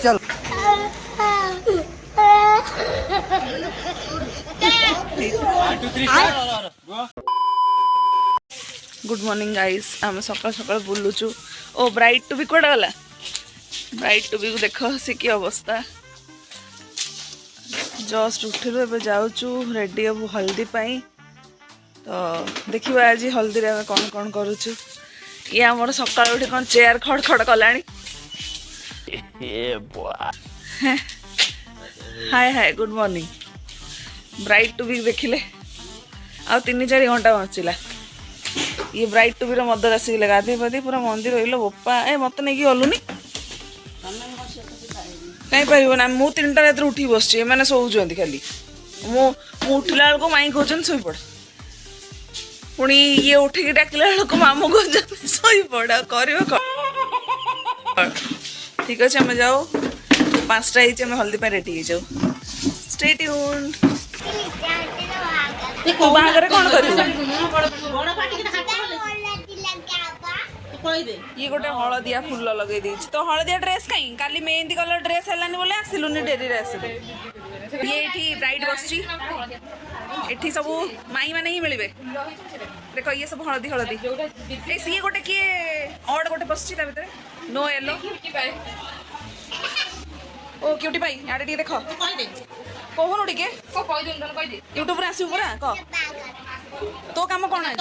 चल good morning guys आम सकाल सकाल बुलुचु ओ ब्राइट टू भी कौड़ा गला ब्राइट टू भी को देख से कि अवस्था जस्ट उठिलु एबे जाउचु रेडी अब हल्दी पाई तो देखिबा आज हल्दी रे कौन कौन करूचु ये आमर सकाल उठी कौन चेयर खड़ खड़ कलानी हाय हाय गुड मॉर्निंग ब्राइट टू भी देखिले आ 3-4 घंटा बचिला ये ब्राइट टू भी मदर आसिक गाधे पाधे पूरा मंदिर रही बोपा ए मत नहीं गलुनी कहीं पार ना मु 3टा रात उठी बस मैंने शोचुंट खाली मु उठला बेलू माई कहते शोपड़ पुणी ये उठिक डाकिला बेलू मामू कहते शोपड़ कर ठीक अच्छे आम जाओ 5टा आम हल्दी पे रेडी हो जाओ स्टे ट्यून्ड तू बाहागर कौन कर ये गोटे हलदिया फुल लगे तो हलदिया ड्रेस कहीं काली मेहंदी कलर ड्रेस है बोले आसिलुनि डेरी ये ब्राइट बस सब माई मैंने ही मिले देख ये सब हलदी हलदी सी गोटे किए अड गोटे बस भर नो येलो ओ क्यूटी पाई याडे टी देख कहूनु टे यूट्यूब रे आसू पूरा कह तो काम कौन आज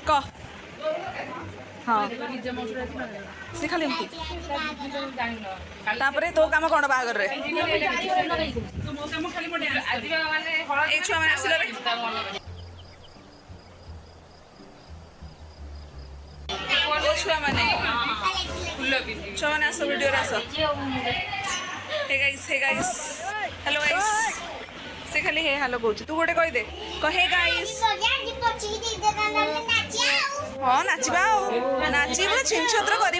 कह हाँ सी खाली तापरे तो काम कौन बाहागर रे छुआ मैंने आसिले छुआ मैंने छुआ मैंने आस वीडियो आस हे गाइस हेलो गाइस से खाली हे हेलो कहूँ तू गोटे कहीदे कहे गाइस हाँ नाचवा नाचब छिनछत्र करवा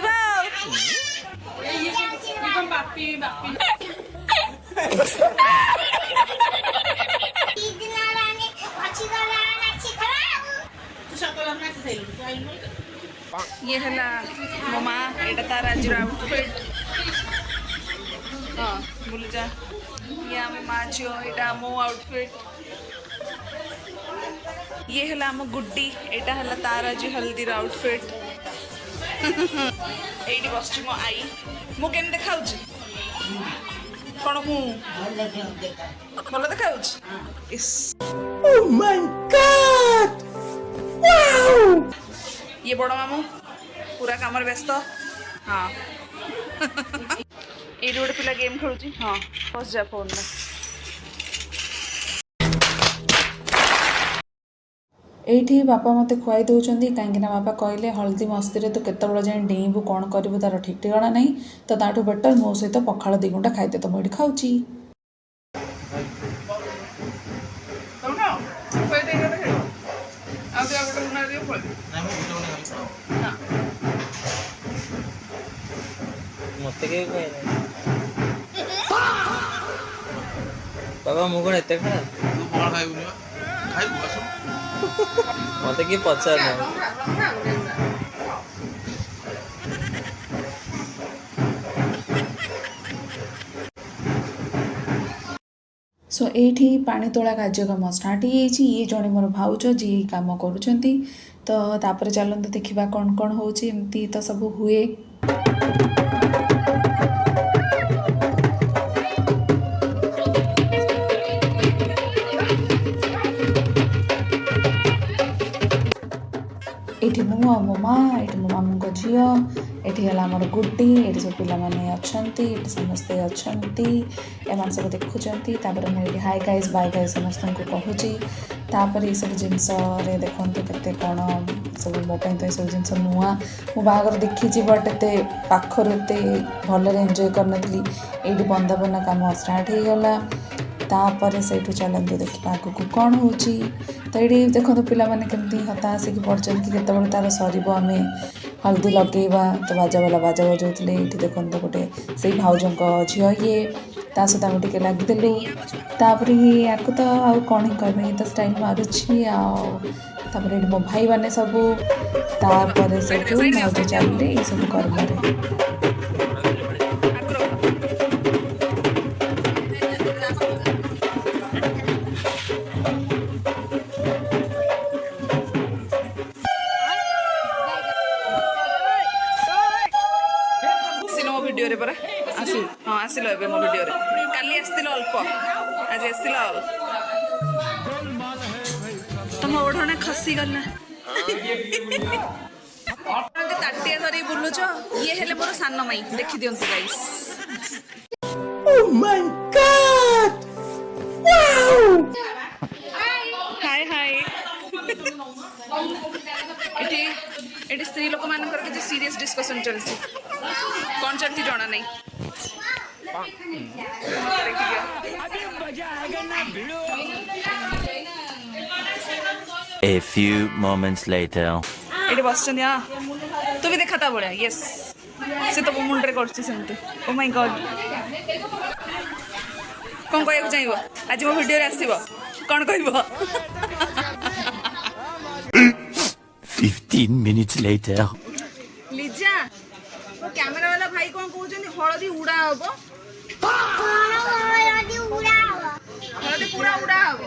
ये है मो माँ एटा तार आज आउटफिट हाँ बोल जा ये आम माँ झील यहाँ मो आउटफिट ये है आम गुड्डी एटा है तार आज हल्दी आउटफिट ये बस मो आई मु के देखा कौन को भल देखा ये बड़ मामू पूरा काम व्यस्त हाँ ये गोटे पिला गेम खेलु हाँ फस जा फोन में एठी बापा मते खुआई दौरान कहीं बापा कहले हल्दी मस्ती रे तो केतबेले जाए डेईबू कौन करू तार ठीक ठिकाना नहीं तो ताठू बेटर मो सहित पखाड़ 2 गुंठा खाइते तो मुझे खाऊची बाबा मु कौन एत खड़ा मत कि पचार सो एठी पानी तोला कार्यक्रम स्टार्ट ये जड़े मोर भाउज जी काम करुँच तो तापर चलते देखा कौन कौन होमती तो सब हुए ये मु आ मो माँ ये मो मामू झील ये आमर गुड्डी ये सब पिलाने अच्छा समस्ते अच्छा एम सब देखुं मुझे हाई गाइज बाय गाइज समस्त को कहूँ ये सब जिनस देखो के कौन सब मोपाई तो सब जिन नुआ मु बाहागर देखी बट एत पाखर एत भल एंजॉय करनी ये बंदापना काम स्टार्ट हो गला तापर से चलते देखा आगे कौन हो तो ये देखो पिलाने केमती हताश कि पड़चन कि केतबेले तार सर आम हल्दी लगेवा तो बाजावाला बाजा बजाऊे ये देखो गोटे से भाउजों झील ये ता सहित आम टे लगिदेलु तापर या तो आउ कौन ही कह तो स्टाइल मारुची तापर ये मो भाई मैंने सब तापर से मौज चलते ये सब कर्म मो भिडियो रे परा आसु हाँ आसिल ए मो भिडियो रे काली आसतिल अल्प आज आसिल तुम ओढ़ने खसी गला ताटिया धरी बुलुच ये हेले मोर सान माई देखि दियंतु guys oh my god wow hi hi एटी स्त्री लोक मानकर किसी सीरियस डिस्कशन चलती कौन चलती जाना नहीं A few moments later. Eighty बस तू भी देखा था बड़िया यस से तो मुंडे करते ओ माय गॉड कौन कहू चाहिए आज मो भिडियो आसब कौन कह 15 minutes later. लिजा कैमरा वाला भाई कौन कहते हलदी उड़ा हम हलदी पूरा उड़ा हम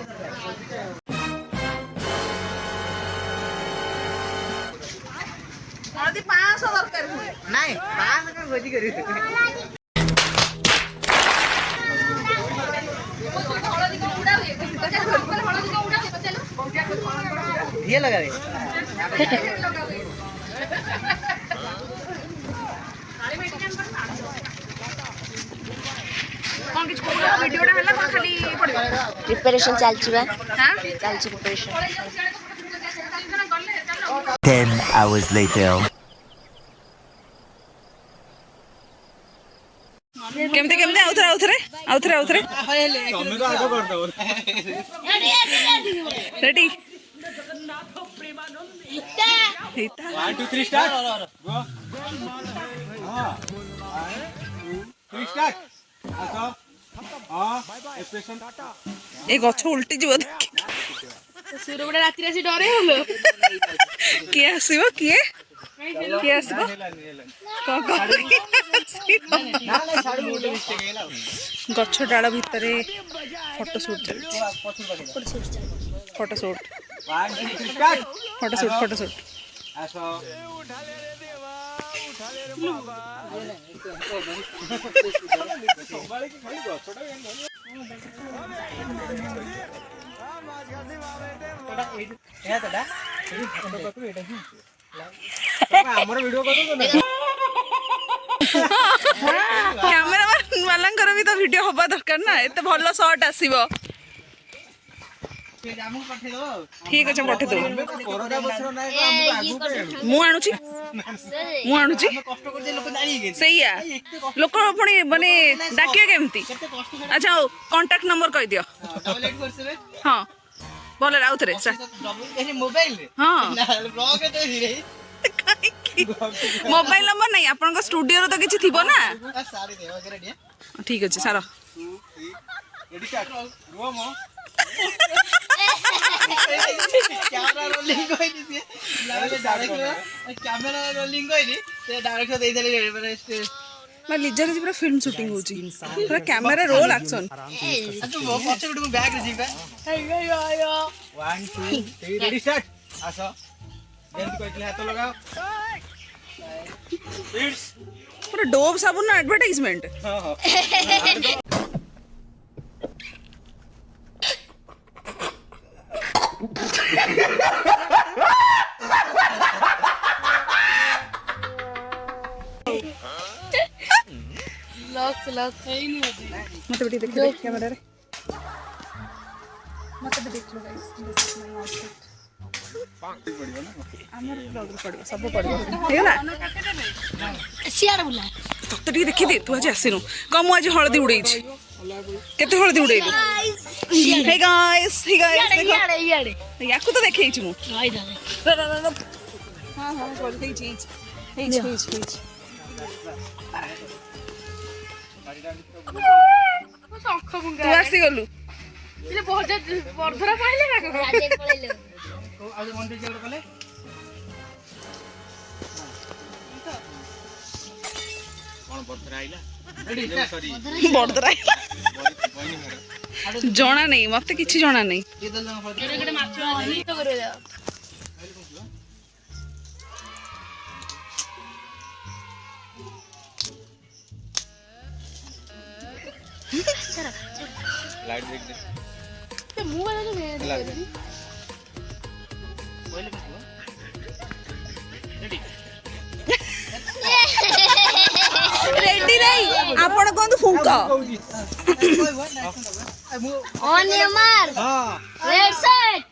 हलदी 500 दरकार नहीं 500 का भोजी करी ये लगा रे कौन किछ वीडियोटा हला कौन खाली पड़िबा प्रिपरेशन चलछि बा हां चलछि प्रिपरेशन 10 hours later. केमते केमते आउथरे तमे तो आगो कर दो रेडी 1 2 3 स्टार्ट गो हां 3 स्टार्ट आसो हां एक्सप्रेशन ए गछ उल्टी जीव सुर बडा राती राती डरे होलो के आसीबो के आसीबो गछ डाल भितर फोटो शूट चलछि photo shoot 1 2 3 start photo shoot आसो ଆମର ଭିଡିଓ କରୁଛ ନା कैमरामैन वालांकर भी तो वीडियो हवा दरकार ना एते भलो शॉट आसीबो ठीक अच्छे पठे दो मु आणुची सैया लोक पुणी माने डाकिया केमती अच्छा कांटेक्ट नंबर कह दियो हाँ बोले राउत रे मोबाइल हाँ ब्लॉग तो हिरे मोबाइल नंबर नहीं आपन स्टूडियो तो किछि थिबो ना सारी देवा करे दिया ठीक अछि सारा रेडी स्टार्ट रुओ मो कैमरा रोलिंग कोइ दिए लागे डायरेक्ट कैमरा रोलिंग कोइ दी ते डायरेक्ट दे देले माने मैं लिजर जी पूरा फिल्म शूटिंग होची पूरा कैमरा रोल एक्शन तू वो पछे गुड बैग रे जीबा आयो 1 2 3 रेडी स्टार्ट आसो जल्दी कोइले हाथ लगाओ इट्स पूरा डोब साबुन ना एडवर्टाइजमेंट हां हां लॉक मत बेटी देख ले कैमरा रे मत देख लो guys this is my outfit हमर ब्लॉग पड़ो सब पड़ो हेला सियाड़ बुला तते टी देखि दे तू आज आसिनु कम आज हळदी उड़ै छी केते हळदी उड़ैलु हे गाइस देखो याड़े याकू तो देखै छी मु आई दादा हां हां बोल हे छी हे छी शंख तू आसी गलु इले बहुत बर्धरा पहिले ना राजे पळेलो ଆଉ ମନ୍ଦିର ଯିବାକୁ ଗଲେ କଣ ବର୍ଷରା ଆଇଲା ରେଡି ସରି ବଡ଼ଦରା ଜଣା ନାହିଁ ମତେ କିଛି ଜଣା ନାହିଁ। ये दल जमा पड़ ଗୋଟେ ମାଛ ଆଣି ତ କରିବ ଯାଅ। लाइट देख दे ते ମୁଁ ବାଲା ନେ କରିବି। पहले कौन रेडी ରେଡି ନାହିଁ ଆପଣ କୁହନ୍ତୁ ଫୁଙ୍କ। ऑन ये मार हां red set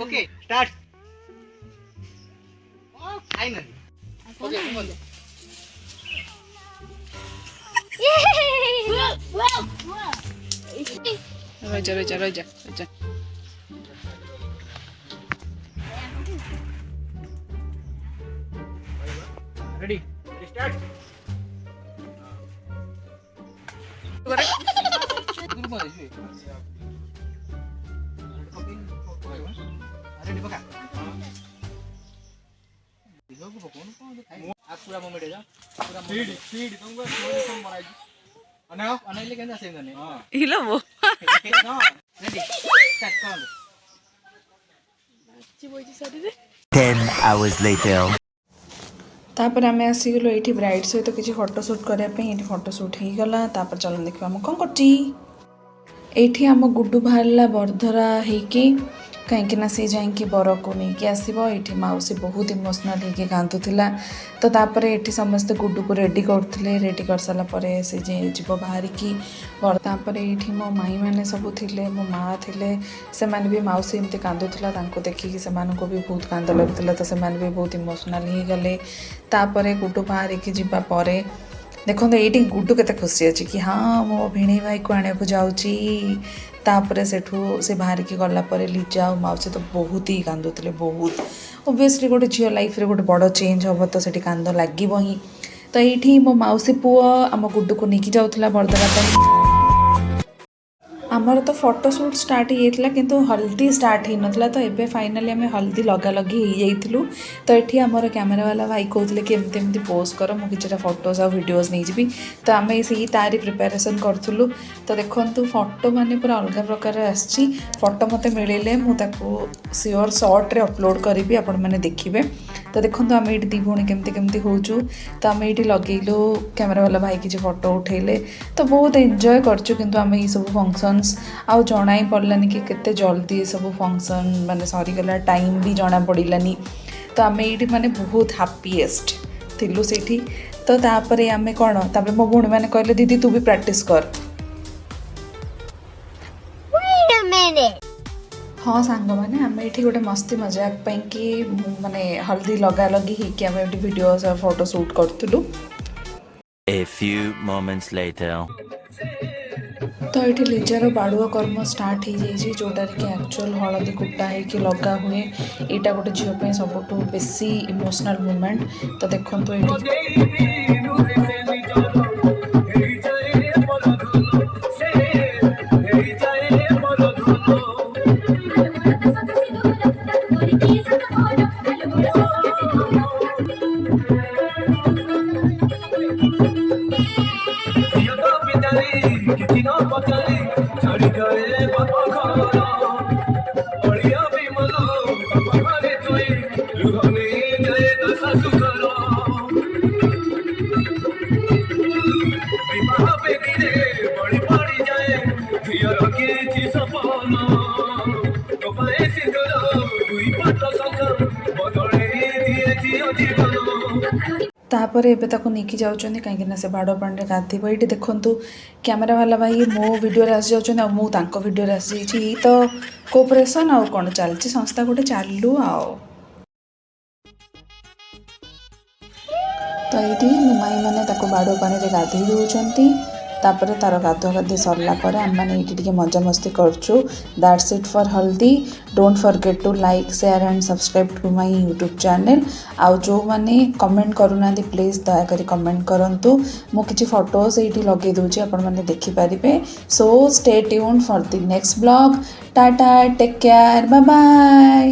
okay start final okay बोल रजा रजा रजा रजा रेडी स्टार्ट दूर मत जी रेडी पका दिगो को कौन कौन आप पूरा मोमेंट है जा पूरा स्पीड तुमको कौन मराई अनाओ अनाइले केंदा सेम ने हां हिलो वो रेडी स्टार्ट कर 10 hours later. तापर आम आसीगलु ये ब्राइड सहित किसी फोटो शूट करने ये फोटो शूट हो गला तापर चलो देखा आम कौन कर आम गुड्डू बाहरला बरधरा होकि कहीं सी जाकि बर को लेकिन आसो ये मौसी बहुत इमोशनाल होकर कांदुला तो तापर ये समस्ते गुड्डू को रेडी करते रेडी कर सारापर सी जीव बाहर की तापर ये मो माई मैंने सब थे मो माँ थे से भी मौसी एमती कांदुला देखिकी से भी बहुत कांद लगुला तो से भी बहुत इमोशनाल हो गले तापर गुड्डू बाहर की जापर देखो ये गुड्डू केते खुशी अच्छी कि हाँ मो भिणी भाई को आने को जाऊँगी तापर सेठू से बाहर की गला पर लिजा और मौसी तो बहुत ही कांदुले बहुत ओबियसली गोटे झील लाइफ रे गोटे बड़ चेंज हम तो से कांद लगे ही तो ये मो मौसी पुओ आम गुड्डू को लेकिन जाऊला बरदरा आमर तो फोटो शूट स्टार्ट होता किंतु हल्दी स्टार्ट हो नाला तो ये फाइनाली आम हल्दी लगा लगी हो तो ये आमर कैमेरा वाला भाई कहते कि एमती एमती पोस्ट कर मुझे किसी फोटोज आ वीडियोज नहीं जी तो आम से तारी प्रिपेरेसन करूँ तो देखो फोटो माने पूरा अलग प्रकार आसी फोटो मत मिले मुझे सियोर शॉर्ट रे अपलोड करी आपण मैंने देखिए तो देखो आम ये दी भौणी केमती केमती होचु तो आम ये लगेलु कैमेरा वाला भाई किसी फोटो उठेले तो बहुत एंजॉय करचु किंतु आम ये सब फंक्शंस आउ जना ही पड़लानी कि केते जल्दी सब फंक्शन माने सरीगला टाइम भी जना पड़लानी तो आम ये माने बहुत हैप्पीएस्ट थिलु सेठी तो तापर आम कौन तापर मो भौणी मैंने कहले दीदी तू भी प्रैक्टिस कर हाँ सांग मैंने आम ये गोटे मस्ती मजाक कि माने हल्दी लगा लगी कि आम ये वीडियो फोटो शूट करूँ A few moments later. तो ये लिजार बाड़ुआ कर्म स्टार्ट हो जाए जोटार कि एक्चुअल हलदी कुटा होगी लगा हुए यहाँ गोटे झील सब बेसी इमोशनल मोमेंट तो देखो ये तापर एबे ताको निकी जाउचंदी कहीं से बाड़ पानी गाधीब ये देखूँ कैमेरा वाला भाई मो वीडियो आसी जाऊँ मु तांको वीडियो आसी जाइए तो कोऑपरेशन आउ कौन चलती संस्था गोटे चालू आओ तो ये मो माई मैंने बाड़ पानी गाधे दौरान तापर तार गाधुआ गाधी सरला पर आम मैंने ये मजामस्ती करचु that's it for haldi don't forget to like share and subscribe to my YouTube channel आउ जो मैंने कमेंट करूना प्लीज दयाकोरी कमेंट करंतु मु किछि फोटोज ये लगे दूची आपण मैंने देखिपारे so stay tuned for the next vlog tata take care bye bye.